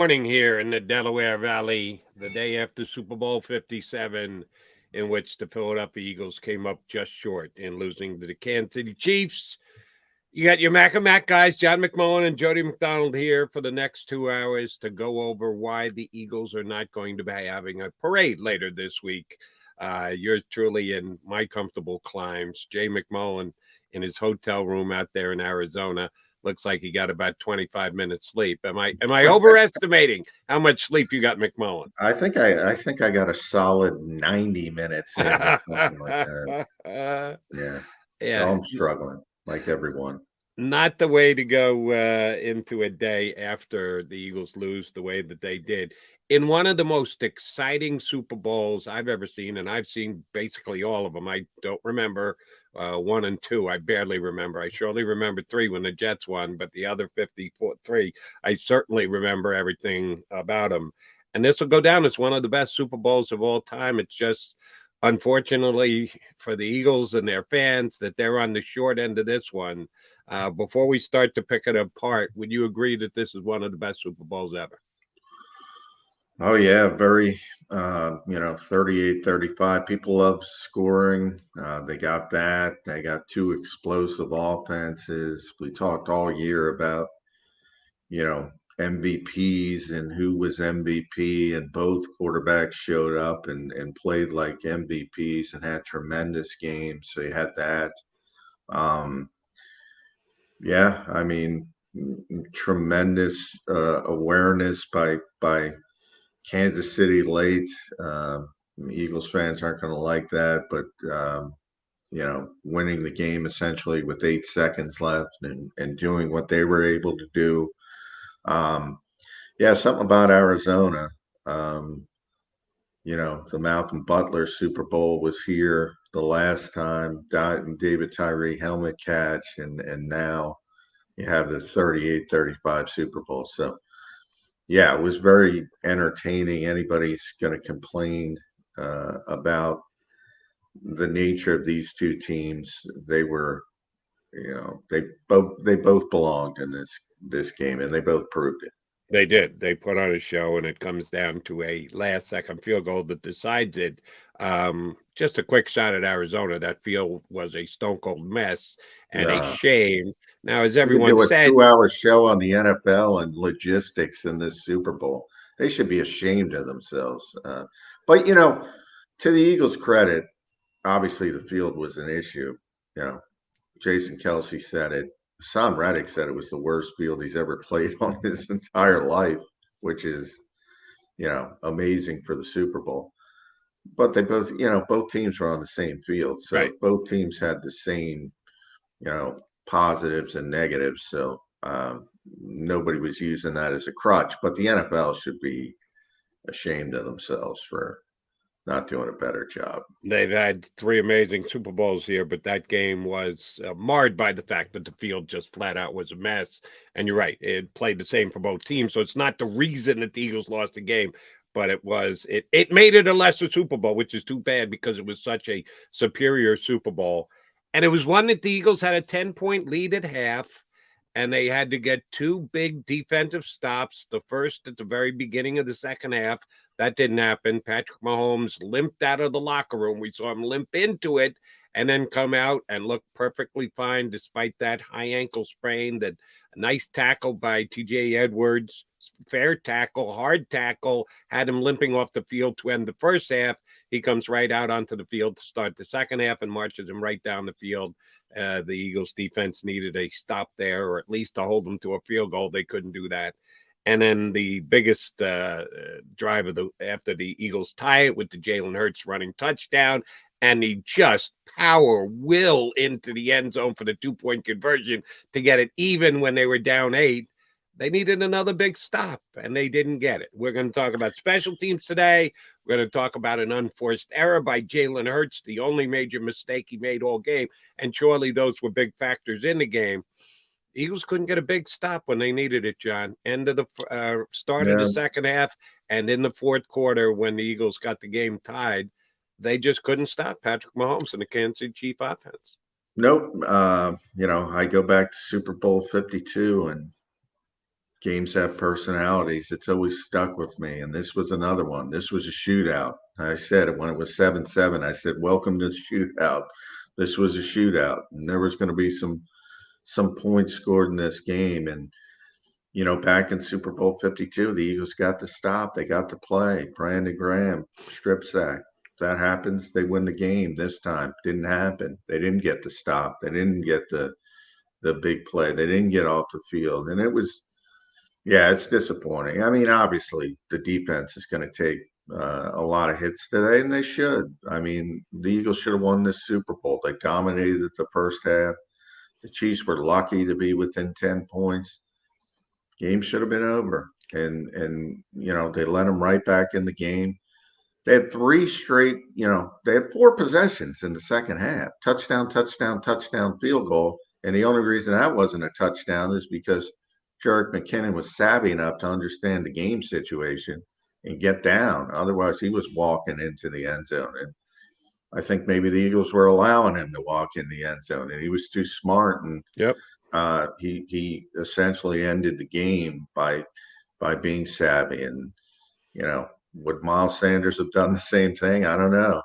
Morning here in the Delaware Valley, the day after Super Bowl 57, in which the Philadelphia Eagles came up just short in losing to the Kansas City Chiefs. You got your Mac and Mac guys, John McMullen and Jody McDonald, here for the next 2 hours to go over why the Eagles are not going to be having a parade later this week. You're truly in my comfortable climes. Jay McMullen in his hotel room out there in Arizona. Looks like he got about 25 minutes sleep. Am I overestimating how much sleep you got, McMullen? I think I got a solid 90 minutes in or something like that. Yeah. So Yeah, I'm struggling like everyone. not the way to go into a day after the Eagles lose the way that they did in one of the most exciting Super Bowls I've ever seen, and I've seen basically all of them. I don't remember one and two. I barely remember. I surely remember three when the Jets won, but the other 54-3, I certainly remember everything about them. And this will go down as one of the best Super Bowls of all time. It's just unfortunately for the Eagles and their fans that they're on the short end of this one. Before we start to pick it apart, would you agree that this is one of the best Super Bowls ever? Oh yeah, very 38-35. People love scoring. They got that. They got two explosive offenses. We talked all year about, you know, MVPs and who was MVP, and both quarterbacks showed up and played like MVPs and had tremendous games. So you had that. Um, Yeah, I mean, tremendous awareness by Kansas City late. Eagles fans aren't going to like that, but winning the game essentially with 8 seconds left and doing what they were able to do. Um, yeah, something about Arizona. Um, the Malcolm Butler Super Bowl was here the last time. David Tyree helmet catch, and now you have the 38-35 Super Bowl. So, yeah, it was very entertaining. Anybody's going to complain about the nature of these two teams. They were, they both belonged in this game, and they both proved it. They did. They put on a show, and it comes down to a last-second field goal that decides it. Just a quick shot at Arizona. That field was a stone cold mess and a Uh, shame. Now, as we could everyone do a said, 2 hour show on the NFL and logistics in this Super Bowl. They should be ashamed of themselves. But to the Eagles' credit, obviously the field was an issue. You know, Jason Kelsey said it. Sam Reddick said it was the worst field he's ever played on his entire life, which is, amazing for the Super Bowl. But both teams were on the same field. So right. both teams had the same, positives and negatives. So nobody was using that as a crutch. But the NFL should be ashamed of themselves for not doing a better job. They've had three amazing Super Bowls here, but that game was marred by the fact that the field just flat out was a mess. And you're right, it played the same for both teams. So it's not the reason that the Eagles lost the game, but it made it a lesser Super Bowl, which is too bad because it was such a superior Super Bowl. And it was one that the Eagles had a 10-point lead at half, and they had to get two big defensive stops. The first at the very beginning of the second half. That didn't happen. Patrick Mahomes limped out of the locker room. We saw him limp into it and then come out and look perfectly fine despite that high ankle sprain. That a nice tackle by TJ Edwards, fair tackle, hard tackle, had him limping off the field to end the first half. He comes right out onto the field to start the second half and marches him right down the field. The Eagles defense needed a stop there, or at least to hold them to a field goal. They couldn't do that. And then the biggest drive of after the Eagles tie it with the Jalen Hurts running touchdown, and he just power will into the end zone for the 2-point conversion to get it even when they were down 8. They needed another big stop, and they didn't get it. We're going to talk about special teams today. We're going to talk about an unforced error by Jalen Hurts, the only major mistake he made all game, and surely those were big factors in the game. Eagles couldn't get a big stop when they needed it, John. End of the start of the Yeah. second half and in the fourth quarter when the Eagles got the game tied, they just couldn't stop Patrick Mahomes and the Kansas City Chief offense. Nope. I go back to Super Bowl 52, and games have personalities. It's always stuck with me. And this was another one. This was a shootout. I said it when it was 7-7. I said, welcome to the shootout. This was a shootout. And there was going to be some points scored in this game. And, back in Super Bowl 52, the Eagles got the stop. They got the play. Brandon Graham, strip sack. If that happens, they win the game this time. Didn't happen. They didn't get the stop. They didn't get the big play. They didn't get off the field. And it was, yeah, it's disappointing. I mean, obviously, the defense is going to take a lot of hits today, and they should. I mean, the Eagles should have won this Super Bowl. They dominated the first half. The Chiefs were lucky to be within 10 points. Game should have been over. And they let them right back in the game. They had three straight, they had 4 possessions in the second half. Touchdown, touchdown, touchdown, field goal. And the only reason that wasn't a touchdown is because Jerick McKinnon was savvy enough to understand the game situation and get down. Otherwise, he was walking into the end zone. And I think maybe the Eagles were allowing him to walk in the end zone, and he was too smart. And Yep. He essentially ended the game by being savvy. And would Miles Sanders have done the same thing? I don't know.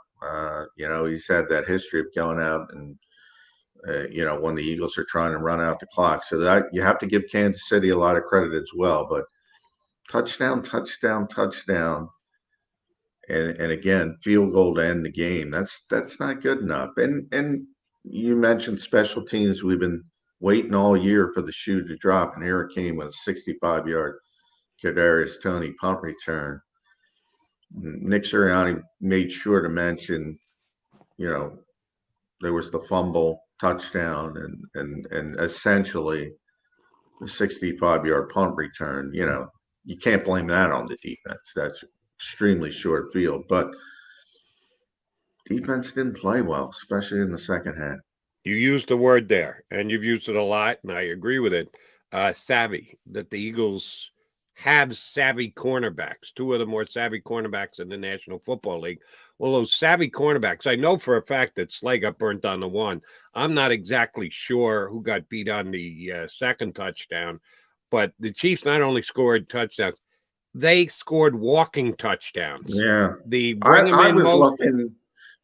He's had that history of going out and when the Eagles are trying to run out the clock. So that you have to give Kansas City a lot of credit as well. But touchdown, touchdown, touchdown. And again, field goal to end the game. That's not good enough. And you mentioned special teams. We've been waiting all year for the shoe to drop, and here it came with a 65-yard Kadarius Toney punt return. Nick Sirianni made sure to mention, there was the fumble, touchdown, and essentially the 65-yard punt return. You can't blame that on the defense. That's extremely short field, but defense didn't play well, especially in the second half. You used the word there, and you've used it a lot, and I agree with it. Savvy, that the Eagles have savvy cornerbacks, 2 of the more savvy cornerbacks in the National Football League. Well, those savvy cornerbacks, I know for a fact that Slay got burnt on the one. I'm not exactly sure who got beat on the second touchdown, but the Chiefs not only scored touchdowns, they scored walking touchdowns. Yeah. I was looking,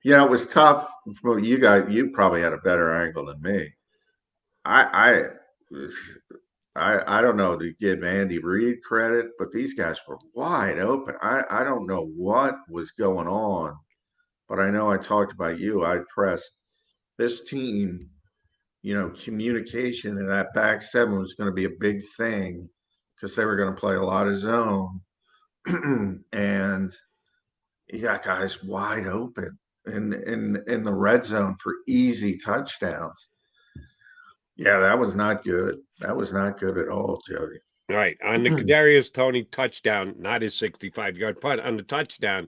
it was tough for you guys. You probably had a better angle than me. I don't know to give Andy Reid credit, but these guys were wide open. I don't know what was going on, but I know I talked about you. I pressed this team, communication in that back seven was going to be a big thing because they were going to play a lot of zone. And you got guys wide open in the red zone for easy touchdowns. Yeah, that was not good. That was not good at all, Jody. All right. On the Kadarius Toney touchdown, not his 65-yard punt, on the touchdown,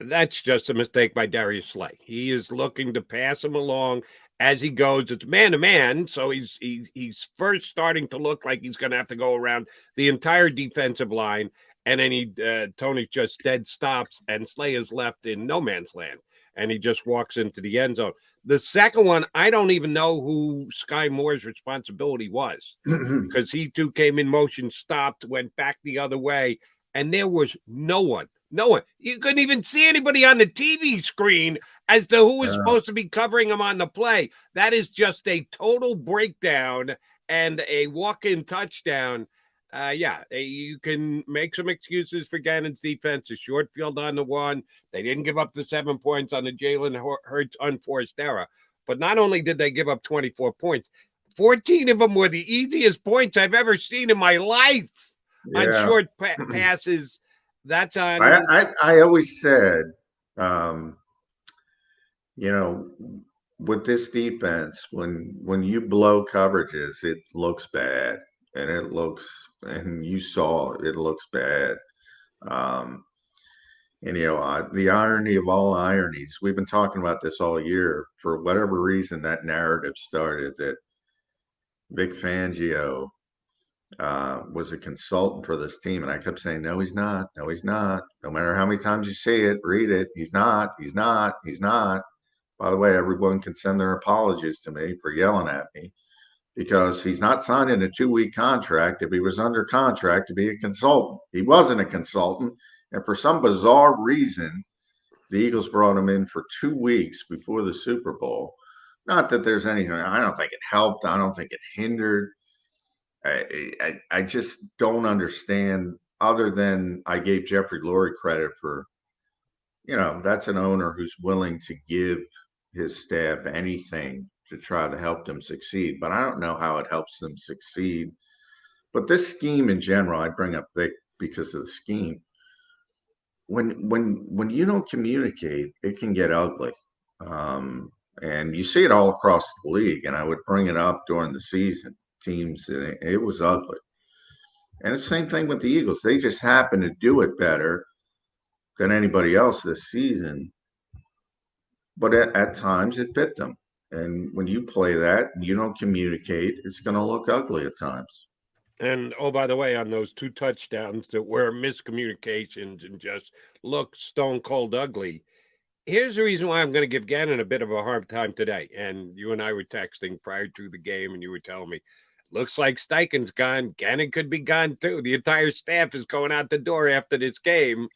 that's just a mistake by Darius Slay. He is looking to pass him along as he goes. It's man-to-man, so he's first starting to look like he's going to have to go around the entire defensive line, and then Toney just dead stops, and Slay is left in no man's land, and he just walks into the end zone. The second one, I don't even know who Sky Moore's responsibility was because he too came in motion, stopped, went back the other way, and there was no one. You couldn't even see anybody on the TV screen as to who was supposed to be covering him on the play. That is just a total breakdown and a walk-in touchdown. You can make some excuses for Gannon's defense. A short field on the one. They didn't give up the 7 points on the Jalen Hurts unforced error. But not only did they give up 24 points, 14 of them were the easiest points I've ever seen in my life on short passes. That's on. I always said, with this defense, when you blow coverages, it looks bad. And you saw it looks bad. The irony of all ironies, we've been talking about this all year. For whatever reason, that narrative started that Vic Fangio was a consultant for this team. And I kept saying, no, he's not. No, he's not. No matter how many times you see it, read it. He's not. He's not. By the way, everyone can send their apologies to me for yelling at me. because he's not signing a 2-week contract. If he was under contract to be a consultant, he wasn't a consultant. And for some bizarre reason, the Eagles brought him in for 2 weeks before the Super Bowl. Not that there's anything, I don't think it helped. I don't think it hindered. I just don't understand, other than I gave Jeffrey Lurie credit for, that's an owner who's willing to give his staff anything to try to help them succeed. But I don't know how it helps them succeed. But this scheme in general, I bring up Vic because of the scheme. When you don't communicate, it can get ugly. And you see it all across the league. And I would bring it up during the season. Teams, it was ugly. And it's the same thing with the Eagles. They just happen to do it better than anybody else this season. But at times it bit them. And when you play that and you don't communicate, it's going to look ugly at times. And, oh, by the way, on those 2 touchdowns that were miscommunications and just looked stone cold ugly, here's the reason why I'm going to give Gannon a bit of a hard time today. And you and I were texting prior to the game, and you were telling me, looks like Steichen's gone. Gannon could be gone, too. The entire staff is going out the door after this game.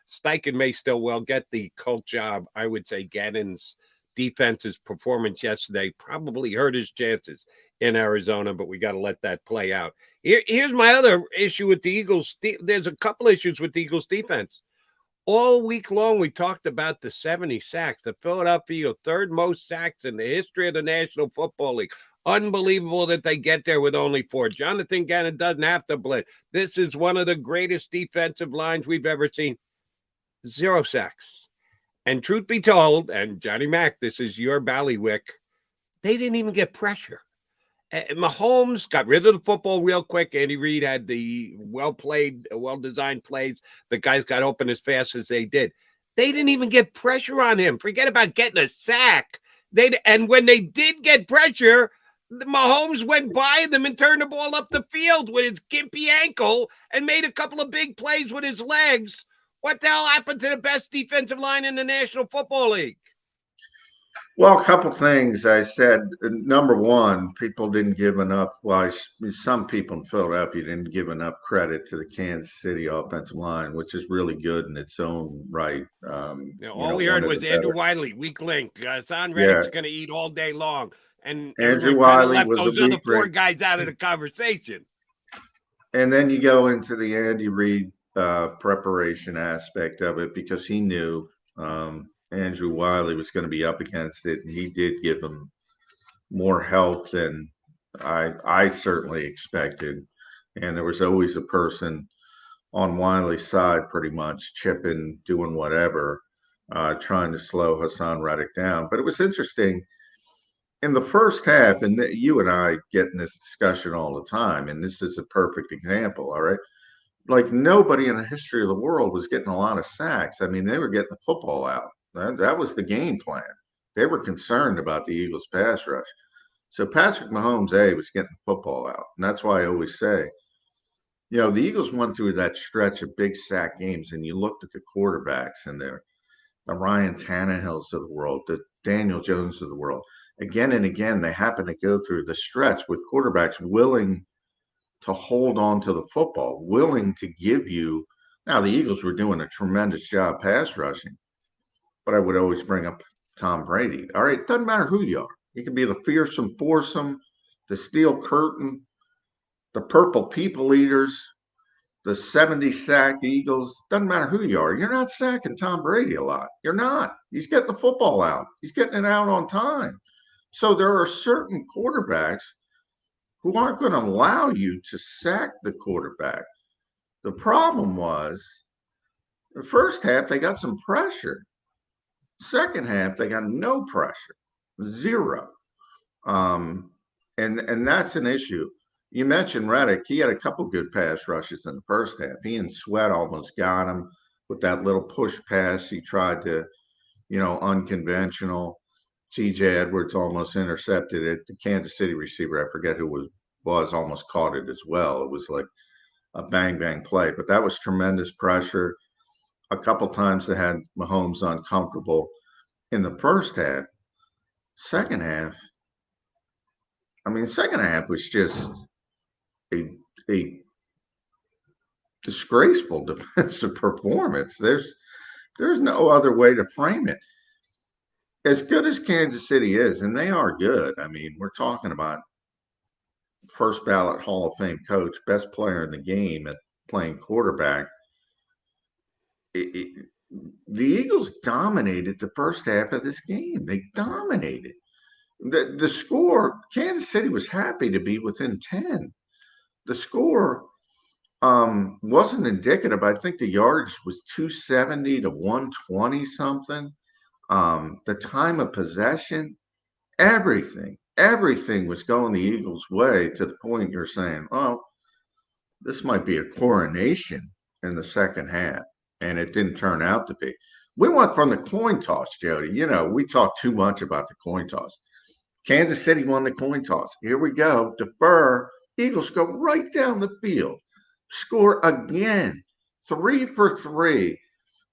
Steichen may still well get the cult job. I would say Gannon's defense's performance yesterday probably hurt his chances in Arizona, but we got to let that play out. Here's my other issue with the Eagles. There's a couple issues with the Eagles defense. All week long, we talked about the 70 sacks, the Philadelphia third most sacks in the history of the National Football League. Unbelievable that they get there with only 4. Jonathan Gannon doesn't have to blitz. This is one of the greatest defensive lines we've ever seen. 0 sacks. And truth be told, and Johnny Mac, this is your ballywick, they didn't even get pressure. Mahomes got rid of the football real quick. Andy Reid had the well-played, well-designed plays. The guys got open as fast as they did. They didn't even get pressure on him. Forget about getting a sack. And when they did get pressure, Mahomes went by them and turned the ball up the field with his gimpy ankle and made a couple of big plays with his legs. What the hell happened to the best defensive line in the National Football League? Well, a couple things I said. Number one, people didn't give enough. Well, some people in Philadelphia didn't give enough credit to the Kansas City offensive line, which is really good in its own right. All we heard was Andrew Wiley, weak link. Son Reddick's going to eat all day long. And Andrew Wiley left was those other 4 guys out of the conversation. And then you go into the Andy Reid preparation aspect of it, because he knew Andrew Wiley was going to be up against it, and he did give him more help than I certainly expected. And there was always a person on Wiley's side pretty much chipping, doing whatever, trying to slow Hassan Reddick down. But it was interesting in the first half, and you and I get in this discussion all the time, and this is a perfect example, all right? Like, nobody in the history of the world was getting a lot of sacks. I mean, they were getting the football out. That was the game plan. They were concerned about the Eagles' pass rush. So Patrick Mahomes, was getting the football out. And that's why I always say, the Eagles went through that stretch of big sack games, and you looked at the quarterbacks and the Ryan Tannehills of the world, the Daniel Jones of the world. Again and again, they happen to go through the stretch with quarterbacks willing to hold on to the football, willing to give you. Now, the Eagles were doing a tremendous job pass rushing, but I would always bring up Tom Brady. All right, it doesn't matter who you are. You can be the fearsome foursome, the steel curtain, the purple people eaters, the 70-sack Eagles. Doesn't matter who you are. You're not sacking Tom Brady a lot. You're not. He's getting the football out. He's getting it out on time. So there are certain quarterbacks who aren't going to allow you to sack the quarterback. The problem was, the first half, they got some pressure. Second half, they got no pressure, 0. And that's an issue. You mentioned Reddick. He had a couple good pass rushes in the first half. He and Sweat almost got him with that little push pass. He tried to, unconventional. C.J. Edwards almost intercepted it. The Kansas City receiver, I forget who was almost caught it as well. It was like a bang play, but that was tremendous pressure. A couple times they had Mahomes uncomfortable in the first half. Second half, I mean, the second half was just a disgraceful defensive performance. There's no other way to frame it. As good as Kansas City is, and they are good. I mean, we're talking about first ballot Hall of Fame coach, best player in the game at playing quarterback. The Eagles dominated the first half of this game. They dominated. The score, Kansas City was happy to be within 10. The score wasn't indicative. I think the yards was 270 to 120 something. The time of possession, everything was going the Eagles' way to the point you're saying, oh, this might be a coronation in the second half. And it didn't turn out to be. We went from the coin toss, Jody. You know, we talk too much about the coin toss. Kansas City won the coin toss. Here we go. Defer. Eagles go right down the field. Score again. 3 for 3.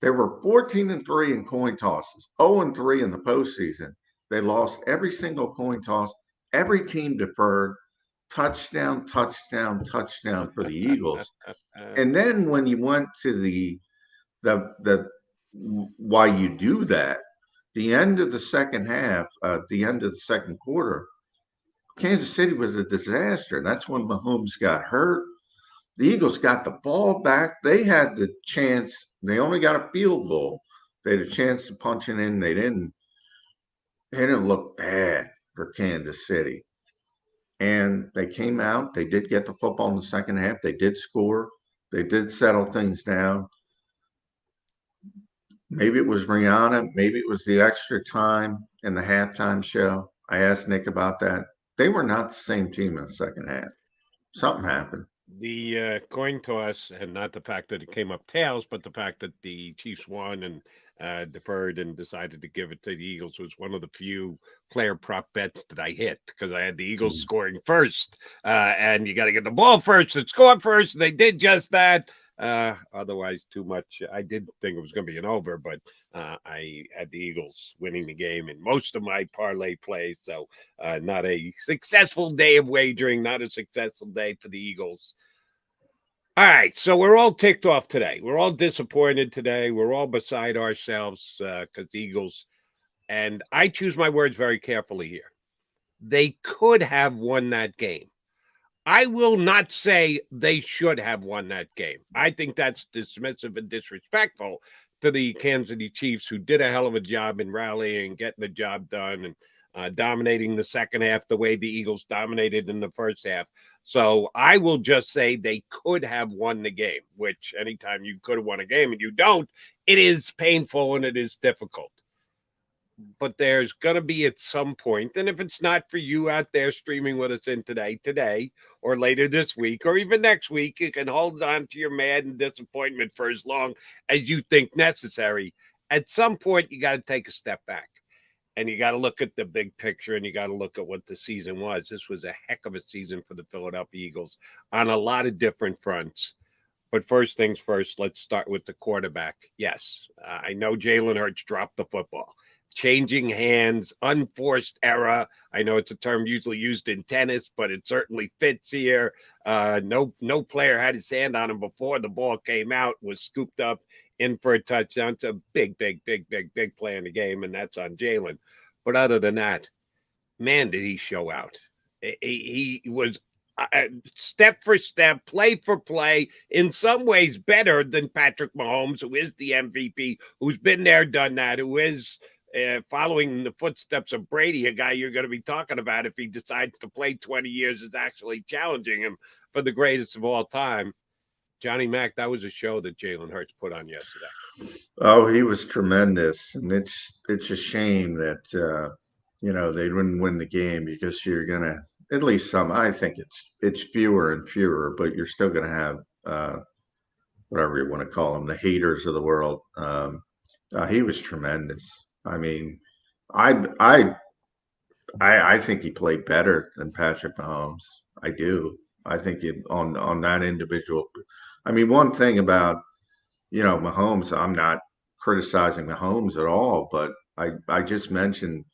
They were 14-3 in coin tosses, 0-3 in the postseason. They lost every single coin toss. Every team deferred. Touchdown, touchdown, touchdown for the Eagles. And then when you went to the why you do that, the end of the second half, the end of the second quarter, Kansas City was a disaster. That's when Mahomes got hurt. The Eagles got the ball back. They had the chance. They only got a field goal. They had a chance to punch it in. They didn't. It didn't look bad for Kansas City. And they came out. They did get the football in the second half. They did score. They did settle things down. Maybe it was Rihanna. Maybe it was the extra time in the halftime show. I asked Nick about that. They were not the same team in the second half. Something happened. The coin toss, and not the fact that it came up tails, but the fact that the Chiefs won and deferred and decided to give it to the Eagles, was one of the few player prop bets that I hit, because I had the Eagles scoring first. And you got to get the ball first and score first. And they did just that. Otherwise, too much. I did think it was going to be an over, but I had the Eagles winning the game in most of my parlay plays. So not a successful day of wagering, not a successful day for the Eagles. All right, so we're all ticked off today. We're all disappointed today. We're all beside ourselves because the Eagles, and I choose my words very carefully here, they could have won that game. I will not say they should have won that game. I think that's dismissive and disrespectful to the Kansas City Chiefs, who did a hell of a job in rallying, getting the job done, and dominating the second half the way the Eagles dominated in the first half. So I will just say they could have won the game, which anytime you could have won a game and you don't, it is painful and it is difficult. But there's going to be at some point, and if it's not for you out there streaming with us in today, or later this week, or even next week, you can hold on to your mad and disappointment for as long as you think necessary. At some point, you got to take a step back, and you got to look at the big picture, and you got to look at what the season was. This was a heck of a season for the Philadelphia Eagles on a lot of different fronts. But first things first, let's start with the quarterback. Yes, I know Jalen Hurts dropped the football. Changing hands, unforced error. I know it's a term usually used in tennis, but it certainly fits here. No player had his hand on him before the ball came out, was scooped up in for a touchdown. It's a big play in the game, and that's on Jalen. But other than that, man, did he show out. He was step for step, play for play, in some ways better than Patrick Mahomes, who is the MVP, who's been there, done that, who is following the footsteps of Brady, a guy you're going to be talking about if he decides to play 20 years, is actually challenging him for the greatest of all time. Johnny Mac, that was a show that Jalen Hurts put on yesterday. Oh, he was tremendous, and it's a shame that they didn't win the game, because you're gonna, at least some. I think it's fewer and fewer, but you're still gonna have whatever you want to call them, the haters of the world. He was tremendous. I mean, I think he played better than Patrick Mahomes. I do. I think on that individual. I mean, one thing about Mahomes, I'm not criticizing Mahomes at all, but I just mentioned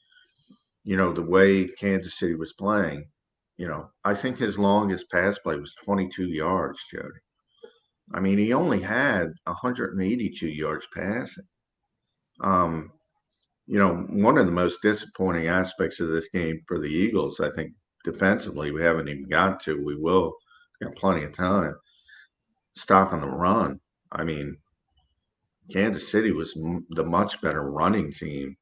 the way Kansas City was playing. I think his longest pass play was 22 yards, Jody. I mean, he only had 182 yards passing. Um, one of the most disappointing aspects of this game for the Eagles, I think, defensively, we haven't even got to. We will. Got plenty of time. Stopping the run. I mean, Kansas City was the much better running team.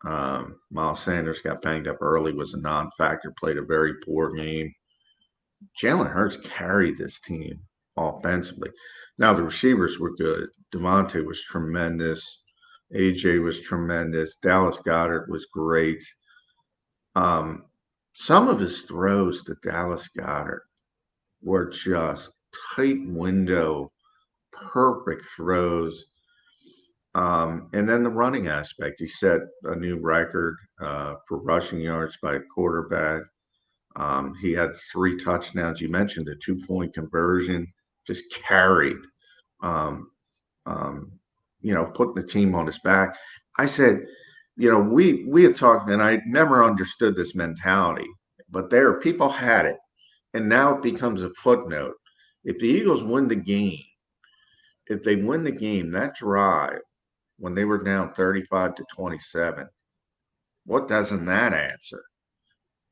Miles Sanders got banged up early, was a non-factor, played a very poor game. Jalen Hurts carried this team offensively. Now, the receivers were good. Devonta was tremendous. AJ was tremendous. Dallas Goedert was great. Some of his throws to Dallas Goedert were just tight window, perfect throws. And then the running aspect, he set a new record for rushing yards by a quarterback. He had 3 touchdowns. You mentioned a 2-point conversion, just carried, putting the team on his back. I said, we had talked, and I never understood this mentality, but people had it, and now it becomes a footnote. If the Eagles win the game, that drive when they were down 35-27, what doesn't that answer?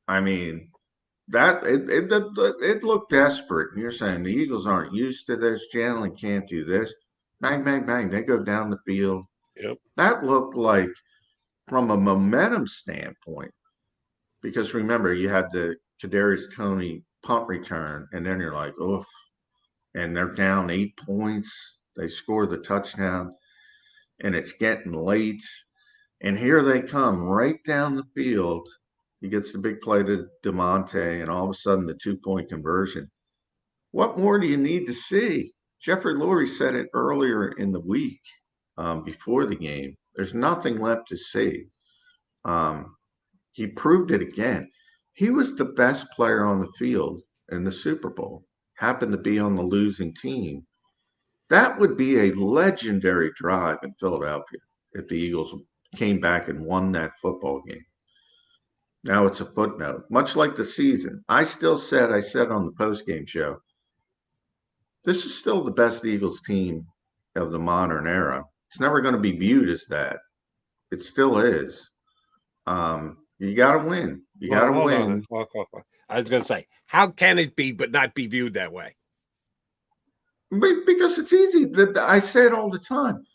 I mean, that it looked desperate. And you're saying the Eagles aren't used to this. Jalen can't do this. Bang, bang, bang. They go down the field. Yep. That looked like, from a momentum standpoint, because remember, you had the Kadarius Toney punt return, and then you're like, oh, and they're down 8 points. They score the touchdown, and it's getting late. And here they come right down the field. He gets the big play to Devonta, and all of a sudden the 2-point conversion. What more do you need to see? Jeffrey Lurie said it earlier in the week before the game. There's nothing left to see. He proved it again. He was the best player on the field in the Super Bowl, happened to be on the losing team. That would be a legendary drive in Philadelphia if the Eagles came back and won that football game. Now it's a footnote, much like the season. I said on the postgame show, this is still the best Eagles team of the modern era. It's never going to be viewed as that. It still is. You got to win. You got to win. Hold on. I was going to say, how can it be but not be viewed that way? Because it's easy. I say it all the time.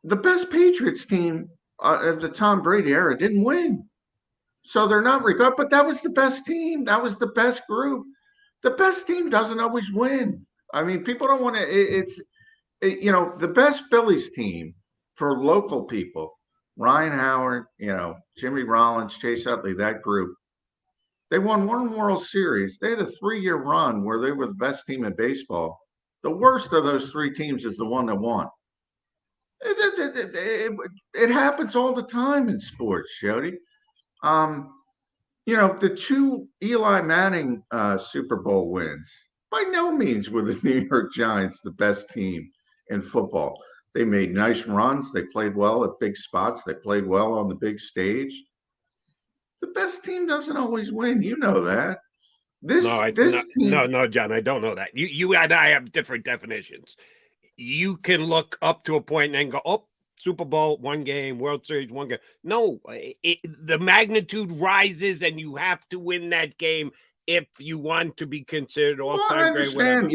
The best Patriots team of the Tom Brady era didn't win. So they're not regarded, but that was the best team. That was the best group. The best team doesn't always win. I mean, people don't want to, the best Phillies team for local people, Ryan Howard, Jimmy Rollins, Chase Utley, that group, they won 1 World Series. They had a 3-year run where they were the best team in baseball. The worst of those 3 teams is the one that won. It happens all the time in sports, Jody. The 2 Eli Manning Super Bowl wins, by no means were the New York Giants the best team in football. They made nice runs. They played well at big spots. They played well on the big stage. The best team doesn't always win. You know that. No, John, I don't know that. You and I have different definitions. You can look up to a point and then go, oh, Super Bowl, 1 game, World Series, 1 game. No, the magnitude rises, and you have to win that game if you want to be considered all-time great. I understand,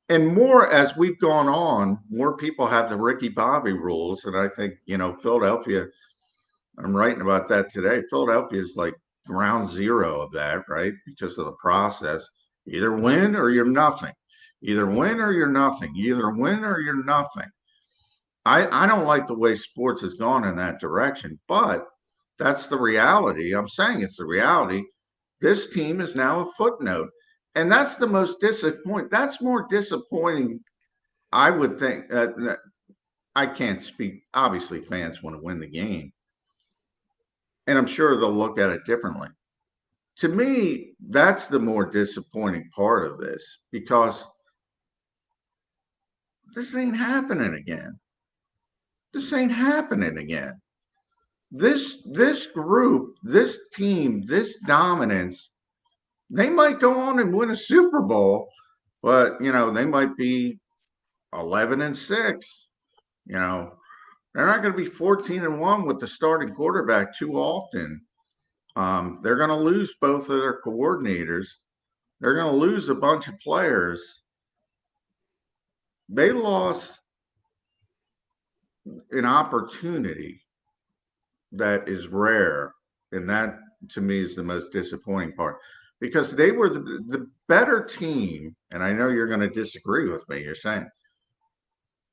and more as we've gone on, more people have the Ricky Bobby rules, and I think Philadelphia. I'm writing about that today. Philadelphia is like ground zero of that, right? Because of the process. Either win or you're nothing. Either win or you're nothing. Either win or you're nothing. I don't like the way sports has gone in that direction, but that's the reality. I'm saying it's the reality. This team is now a footnote. And that's the most disappointing. That's more disappointing, I would think. I can't speak. Obviously, fans want to win the game. And I'm sure they'll look at it differently. To me, that's the more disappointing part of this, because this ain't happening again. This ain't happening again. This group, this team, this dominance, They might go on and win a Super Bowl, but they might be 11-6. You know, they're not going to be 14-1 with the starting quarterback too often. They're going to lose both of their coordinators. They're going to lose a bunch of players. They lost an opportunity that is rare, and that to me is the most disappointing part, because they were the better team. And I know you're going to disagree with me. You're saying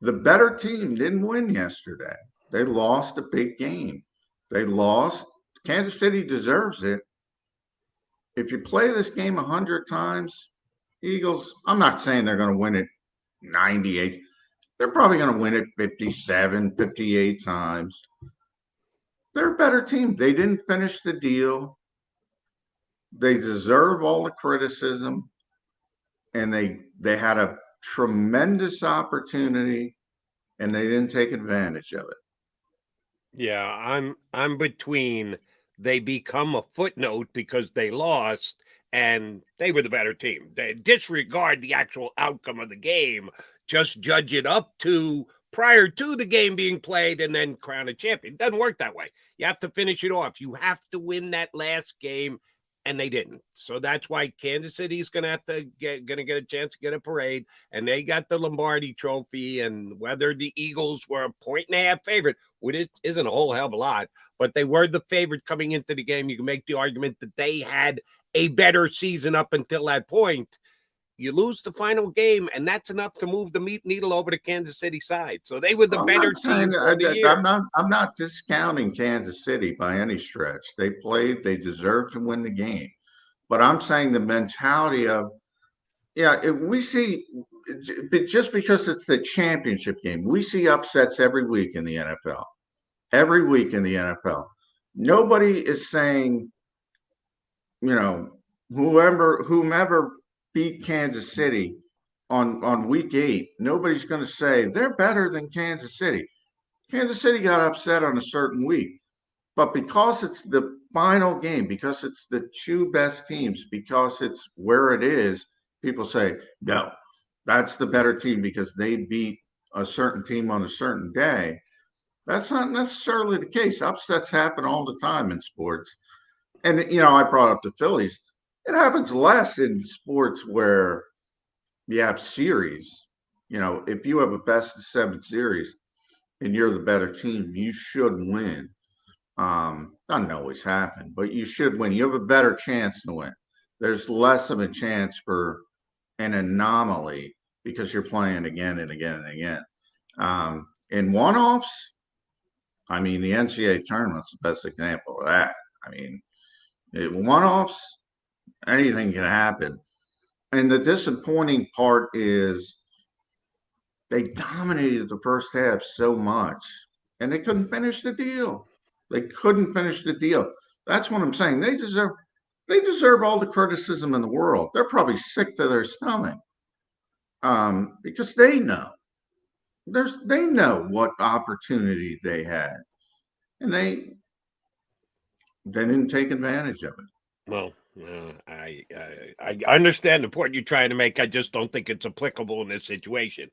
the better team didn't win yesterday. They lost a big game. They lost. Kansas City deserves it. If you play this game 100 times, Eagles, I'm not saying they're going to win it 98. They're probably going to win it 57, 58 times. They're a better team. They didn't finish the deal. They deserve all the criticism. And they had a tremendous opportunity, and they didn't take advantage of it. Yeah, I'm between they become a footnote because they lost and they were the better team. They disregard the actual outcome of the game, just judge it up to prior to the game being played and then crown a champion. It doesn't work that way. You have to finish it off. You have to win that last game, and they didn't. So that's why Kansas City is going to get a chance to get a parade, and they got the Lombardi trophy. And whether the Eagles were a 1.5 favorite, which isn't a whole hell of a lot, but they were the favorite coming into the game. You can make the argument that they had a better season up until that point. You lose the final game, and that's enough to move the needle over to Kansas City side. So they were the better team for the year. I'm not discounting Kansas City by any stretch. They played, they deserved to win the game. But I'm saying the mentality of, we see, just because it's the championship game, we see upsets every week in the NFL. Every week in the NFL. Nobody is saying, whomever beat Kansas City on week 8, nobody's going to say they're better than Kansas City. Kansas City got upset on a certain week, but because it's the final game, because it's the two best teams, because it's where it is, people say, no, that's the better team because they beat a certain team on a certain day. That's not necessarily the case. Upsets happen all the time in sports. And, I brought up the Phillies. It happens less in sports where you have series. If you have a best of 7 series and you're the better team, you should win. Doesn't always happen, but you should win. You have a better chance to win. There's less of a chance for an anomaly because you're playing again and again and again. In one-offs, the NCAA tournament's the best example of that. One-offs, anything can happen. And the disappointing part is they dominated the first half so much, and they couldn't finish the deal. They couldn't finish the deal. That's what I'm saying. They deserve all the criticism in the world. They're probably sick to their stomach because they know. They know what opportunity they had, and they didn't take advantage of it. Well, I understand the point you're trying to make. I just don't think it's applicable in this situation.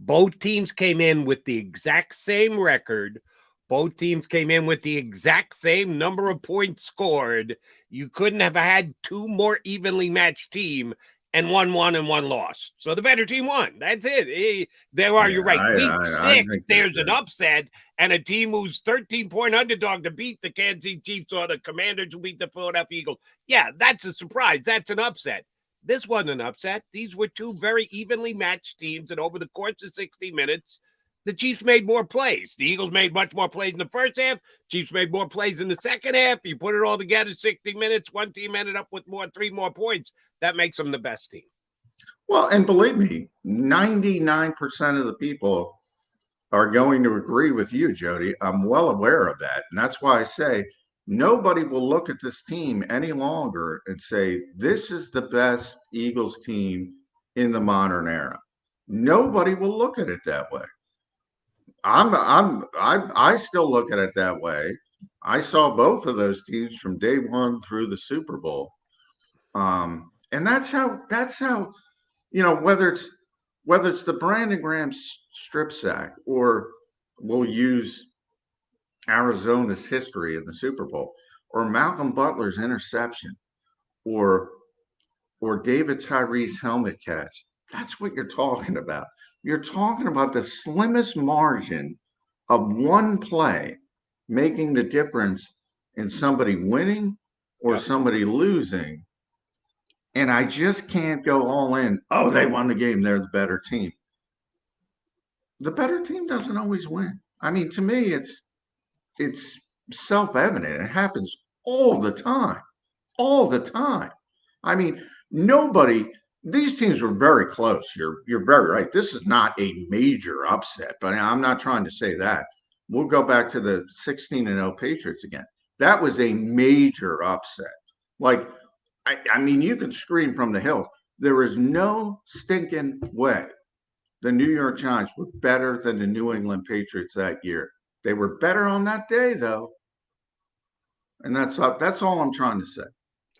Both teams came in with the exact same record. Both teams came in with the exact same number of points scored. You couldn't have had two more evenly matched teams, and one won and one lost. So the better team won. That's it. You're right. Week 6, there's an upset, and a team who's 13-point underdog to beat the Kansas City Chiefs or the Commanders who beat the Philadelphia Eagles. Yeah, that's a surprise. That's an upset. This wasn't an upset. These were two very evenly matched teams, and over the course of 60 minutes, the Chiefs made more plays. The Eagles made much more plays in the first half. Chiefs made more plays in the second half. You put it all together, 60 minutes, one team ended up with 3 more points. That makes them the best team. Well, and believe me, 99% of the people are going to agree with you, Jody. I'm well aware of that. And that's why I say nobody will look at this team any longer and say, this is the best Eagles team in the modern era. Nobody will look at it that way. I still look at it that way. I saw both of those teams from day one through the Super Bowl. And that's how, whether it's the Brandon Graham strip sack, or we'll use Arizona's history in the Super Bowl, or Malcolm Butler's interception, or David Tyree's helmet catch. That's what you're talking about. You're talking about the slimmest margin of one play making the difference in somebody winning or somebody losing. And I just can't go all in. Oh, they won the game. They're the better team. The better team doesn't always win. I mean, to me, it's self-evident. It happens all the time. All the time. I mean, these teams were very close. You're very right. This is not a major upset, but I'm not trying to say that. We'll go back to the 16-0 Patriots again. That was a major upset. Like, I mean, you can scream from the hills. There is no stinking way the New York Giants were better than the New England Patriots that year. They were better on that day, though. And that's all I'm trying to say.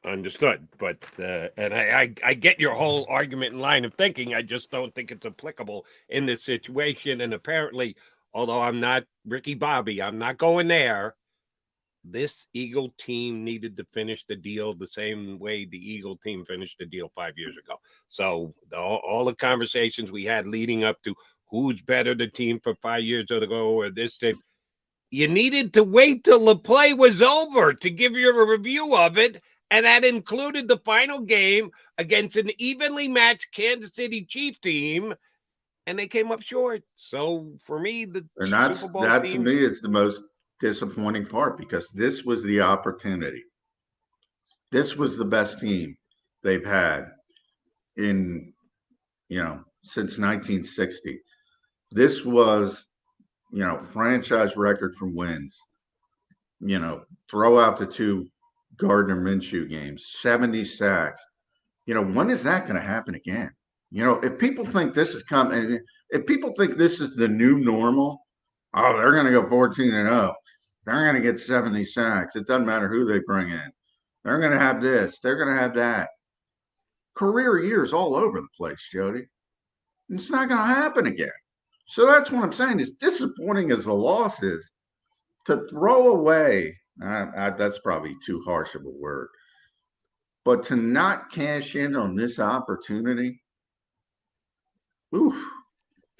Understood. But and I get your whole argument and line of thinking. I just don't think it's applicable in this situation. And apparently, although I'm not Ricky Bobby, I'm not going there. This Eagle team needed to finish the deal the same way the Eagle team finished the deal 5 years ago. So all the conversations we had leading up to who's better, the team for 5 years ago or this team, you needed to wait till the play was over to give you a review of it. And that included the final game against an evenly matched Kansas City Chiefs team. And they came up short. So for me, Super Bowl that team, to me is the most disappointing part, because this was the opportunity. This was the best team they've had in, since 1960. This was, franchise record for wins. Throw out the two Gardner Minshew games, 70 sacks. When is that going to happen again? If people think this is coming, if people think this is the new normal, oh, they're going to go 14-0. They're going to get 70 sacks. It doesn't matter who they bring in. They're going to have this. They're going to have that. Career years all over the place, Jody. It's not going to happen again. So that's what I'm saying. As disappointing as the loss is, to throw away, that's probably too harsh of a word, but to not cash in on this opportunity, oof.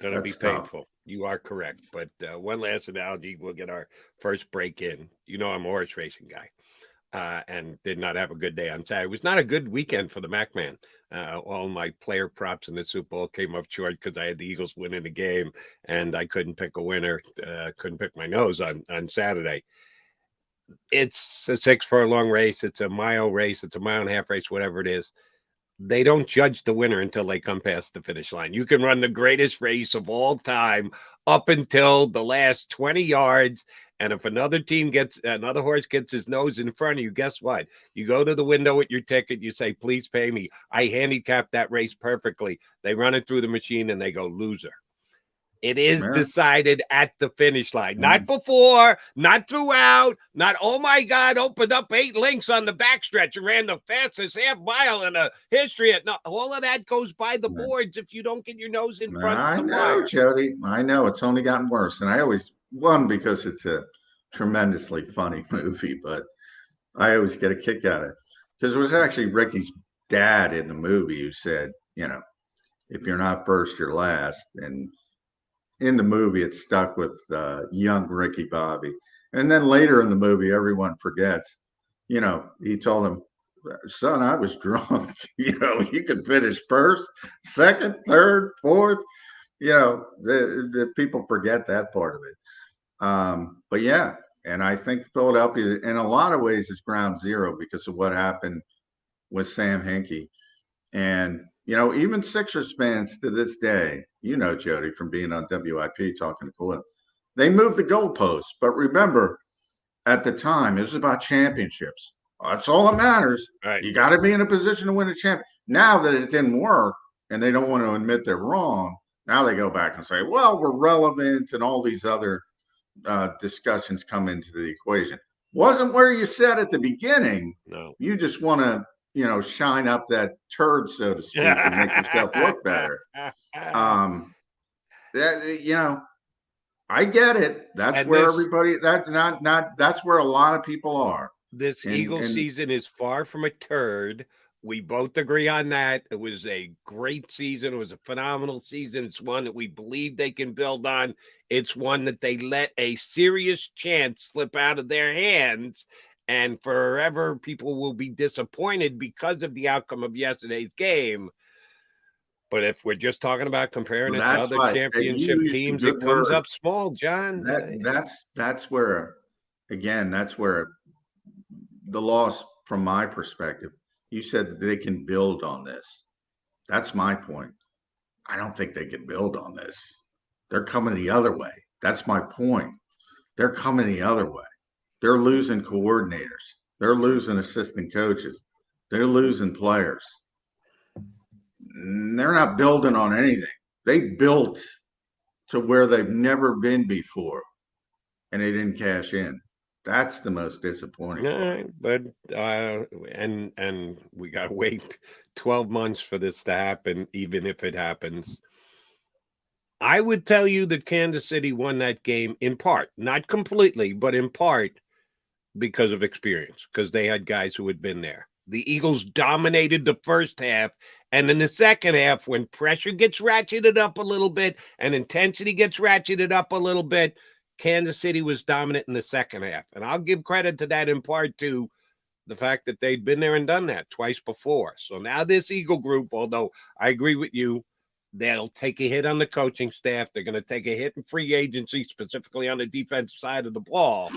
Going to be painful. Tough. You are correct. But one last analogy. We'll get our first break in. I'm a horse racing guy and did not have a good day on Saturday. It was not a good weekend for the Mac man. All my player props in the Super Bowl came up short because I had the Eagles winning the game and I couldn't pick a winner. Couldn't pick my nose on Saturday. It's a 6 furlong race. It's a mile race. It's a mile and a half race, whatever it is. They don't judge the winner until they come past the finish line. You can run the greatest race of all time up until the last 20 yards. And if another horse gets his nose in front of you, guess what? You go to the window with your ticket. You say, please pay me. I handicapped that race perfectly. They run it through the machine and they go, loser. It is decided at the finish line, not before, not throughout, not, oh my God, opened up 8 links on the backstretch and ran the fastest half mile in the history. No, all of that goes by the boards if you don't get your nose in front of the wire. I know, Jody. I know. It's only gotten worse. And I always, because it's a tremendously funny movie, but I always get a kick out of it. Because it was actually Ricky's dad in the movie who said, if you're not first, you're last. And in the movie, it stuck with young Ricky Bobby. And then later in the movie, everyone forgets, he told him, son, I was drunk. You could finish first, second, third, fourth. The people forget that part of it. But yeah, and I think Philadelphia, in a lot of ways, is ground zero because of what happened with Sam Hinkie. And even Sixers fans to this day, Jody, from being on WIP talking to Cool, they moved the goalposts. But remember, at the time, it was about championships. That's all that matters. Right. You got to be in a position to win a champion. Now that it didn't work and they don't want to admit they're wrong, now they go back and say, well, we're relevant, and all these other discussions come into the equation. Wasn't where you said at the beginning. No. You just want to shine up that turd, so to speak, and make yourself look better. That I get it. That's And where this everybody that's where a lot of people are. this And Eagles season is far from a turd. We both agree on that. It was a great season. It was a phenomenal season. It's one that we believe they can build on. It's one that they let a serious chance slip out of their hands. And forever, people will be disappointed because of the outcome of yesterday's game. But if we're just talking about comparing it to that's other why you championship used a teams, good it comes word. up small, John. That's where, again, that's where the loss, from my perspective, you said that they can build on this. That's my point. I don't think they can build on this. They're coming the other way. That's my point. They're coming the other way. They're losing coordinators. They're losing assistant coaches. They're losing players. They're not building on anything. They built to where they've never been before, and they didn't cash in. That's the most disappointing part. But and we gotta wait 12 months for this to happen, even if it happens. I would tell you that Kansas City won that game in part, not completely, but in part because of experience, because they had guys who had been there. The Eagles dominated the first half, and in the second half, when pressure gets ratcheted up a little bit and intensity gets ratcheted up a little bit, Kansas City was dominant in the second half. And I'll give credit to that in part to the fact that they'd been there and done that twice before. So now this Eagle group, although I agree with you, they'll take a hit on the coaching staff. They're going to take a hit in free agency, specifically on the defensive side of the ball.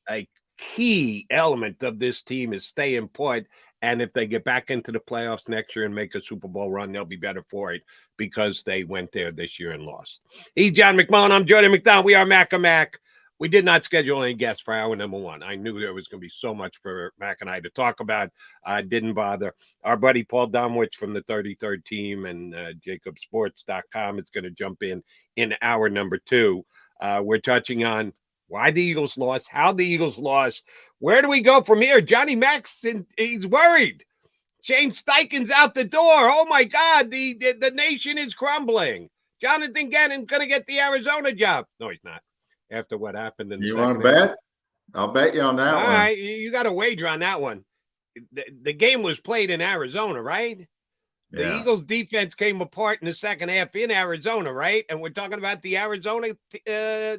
A key element of this team is staying put. And if they get back into the playoffs next year and make a Super Bowl run, they'll be better for it because they went there this year and lost. He's John McMullen. I'm Jody McDonald. We are Mac and Mac. We did not schedule any guests for hour number one. I knew there was going to be so much for Mac and I to talk about. I didn't bother. Our buddy Paul Domwich from the 33rd team and JAKIBSports.com is going to jump in hour number two. We're touching on why the Eagles lost, how the Eagles lost. Where do we go from here? Johnny Mac's he's worried. Shane Steichen's out the door. Oh, my God, the nation is crumbling. Jonathan Gannon's going to get the Arizona job. No, he's not. After what happened in the second half. You want to bet? I'll bet you on that one. All right, you got a wager on that one. The game was played in Arizona, right? Yeah. The Eagles' defense came apart in the second half in Arizona, right? And we're talking about the Arizona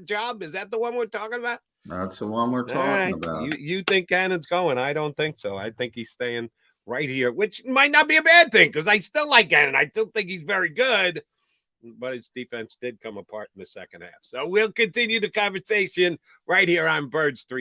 job. Is that the one we're talking about? That's the one we're talking about. You think Gannon's going? I don't think so. I think he's staying right here, which might not be a bad thing because I still like Gannon. I still think he's very good. But his defense did come apart in the second half. So we'll continue the conversation right here on Birds 360.